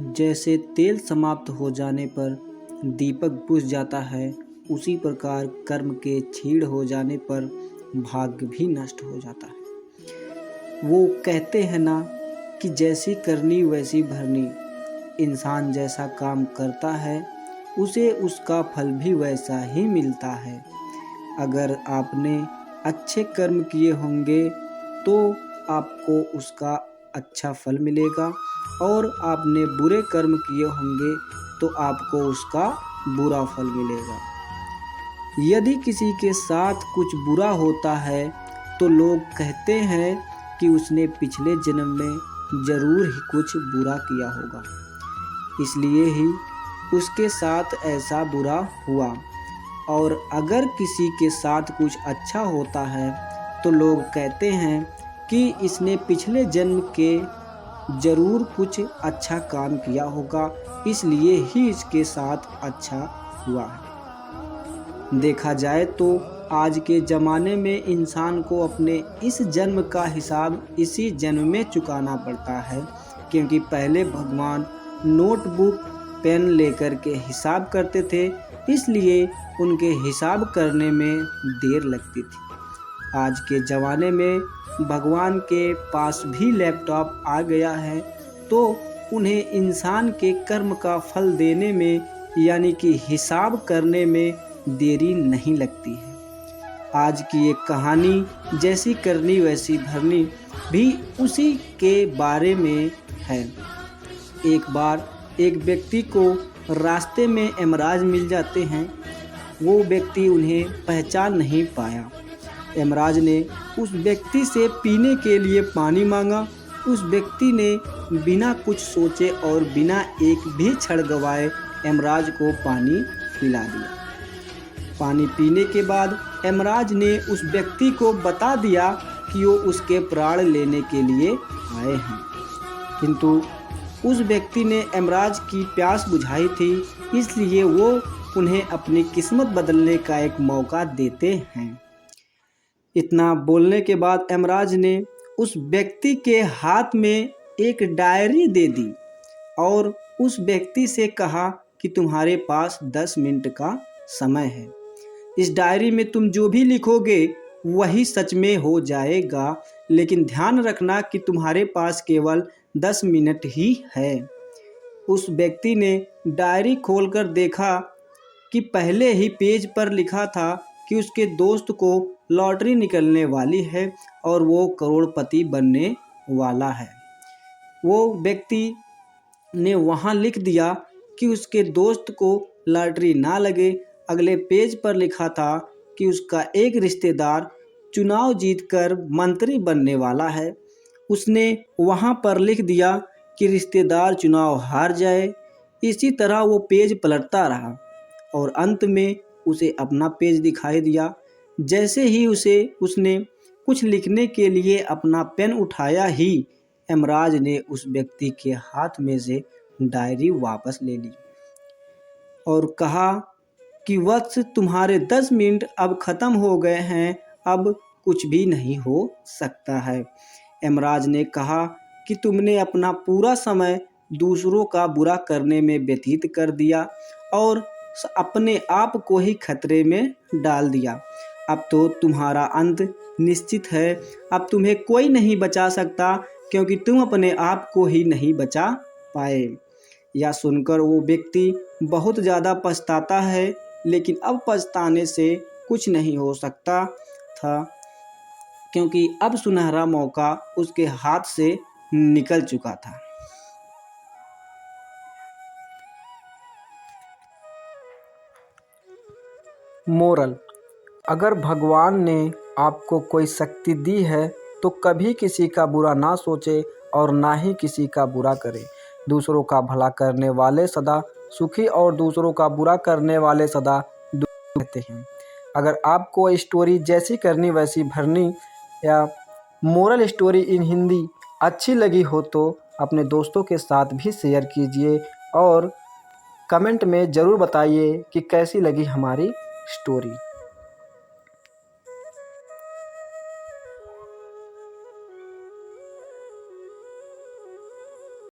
जैसे तेल समाप्त हो जाने पर दीपक बुझ जाता है, उसी प्रकार कर्म के क्षीण हो जाने पर भाग्य भी नष्ट हो जाता है। वो कहते हैं ना कि जैसी करनी वैसी भरनी। इंसान जैसा काम करता है उसे उसका फल भी वैसा ही मिलता है। अगर आपने अच्छे कर्म किए होंगे तो आपको उसका अच्छा फल मिलेगा, और आपने बुरे कर्म किए होंगे तो आपको उसका बुरा फल मिलेगा। यदि किसी के साथ कुछ बुरा होता है तो लोग कहते हैं कि उसने पिछले जन्म में जरूर ही कुछ बुरा किया होगा, इसलिए ही उसके साथ ऐसा बुरा हुआ। और अगर किसी के साथ कुछ अच्छा होता है तो लोग कहते हैं कि इसने पिछले जन्म के जरूर कुछ अच्छा काम किया होगा, इसलिए ही इसके साथ अच्छा हुआ है। देखा जाए तो आज के ज़माने में इंसान को अपने इस जन्म का हिसाब इसी जन्म में चुकाना पड़ता है, क्योंकि पहले भगवान नोटबुक पेन लेकर के हिसाब करते थे, इसलिए उनके हिसाब करने में देर लगती थी। आज के ज़माने में भगवान के पास भी लैपटॉप आ गया है, तो उन्हें इंसान के कर्म का फल देने में यानी कि हिसाब करने में देरी नहीं लगती है। आज की एक कहानी जैसी करनी वैसी भरनी भी उसी के बारे में है। एक बार एक व्यक्ति को रास्ते में यमराज मिल जाते हैं। वो व्यक्ति उन्हें पहचान नहीं पाया। यमराज ने उस व्यक्ति से पीने के लिए पानी मांगा। उस व्यक्ति ने बिना कुछ सोचे और बिना एक भी क्षण गवाए यमराज को पानी पिला दिया। पानी पीने के बाद यमराज ने उस व्यक्ति को बता दिया कि वो उसके प्राण लेने के लिए आए हैं, किंतु उस व्यक्ति ने यमराज की प्यास बुझाई थी, इसलिए वो उन्हें अपनी किस्मत बदलने का एक मौका देते हैं। इतना बोलने के बाद यमराज ने उस व्यक्ति के हाथ में एक डायरी दे दी और उस व्यक्ति से कहा कि तुम्हारे पास 10 मिनट का समय है। इस डायरी में तुम जो भी लिखोगे वही सच में हो जाएगा, लेकिन ध्यान रखना कि तुम्हारे पास केवल 10 मिनट ही है। उस व्यक्ति ने डायरी खोलकर देखा कि पहले ही पेज पर लिखा था कि उसके दोस्त को लॉटरी निकलने वाली है और वो करोड़पति बनने वाला है। वो व्यक्ति ने वहाँ लिख दिया कि उसके दोस्त को लॉटरी ना लगे। अगले पेज पर लिखा था कि उसका एक रिश्तेदार चुनाव जीतकर मंत्री बनने वाला है। उसने वहाँ पर लिख दिया कि रिश्तेदार चुनाव हार जाए। इसी तरह वो पेज पलटता रहा और अंत में उसे अपना पेज दिखाई दिया। जैसे ही उसने कुछ लिखने के लिए अपना पेन उठाया ही यमराज ने उस व्यक्ति के हाथ में से डायरी वापस ले ली और कहा कि वत्स, तुम्हारे 10 मिनट अब ख़त्म हो गए हैं, अब कुछ भी नहीं हो सकता है। यमराज ने कहा कि तुमने अपना पूरा समय दूसरों का बुरा करने में व्यतीत कर दिया और अपने आप को ही खतरे में डाल दिया। अब तो तुम्हारा अंत निश्चित है। अब तुम्हें कोई नहीं बचा सकता, क्योंकि तुम अपने आप को ही नहीं बचा पाए। यह सुनकर वो व्यक्ति बहुत ज़्यादा पछताता है, लेकिन अब पछताने से कुछ नहीं हो सकता था, क्योंकि अब सुनहरा मौका उसके हाथ से निकल चुका था। मोरल: अगर भगवान ने आपको कोई शक्ति दी है तो कभी किसी का बुरा ना सोचे और ना ही किसी का बुरा करे। दूसरों का भला करने वाले सदा सुखी और दूसरों का बुरा करने वाले सदा दुखी रहते हैं। अगर आपको स्टोरी जैसी करनी वैसी भरनी या मोरल स्टोरी इन हिंदी अच्छी लगी हो तो अपने दोस्तों के साथ भी शेयर कीजिए और कमेंट में ज़रूर बताइए कि कैसी लगी हमारी स्टोरी।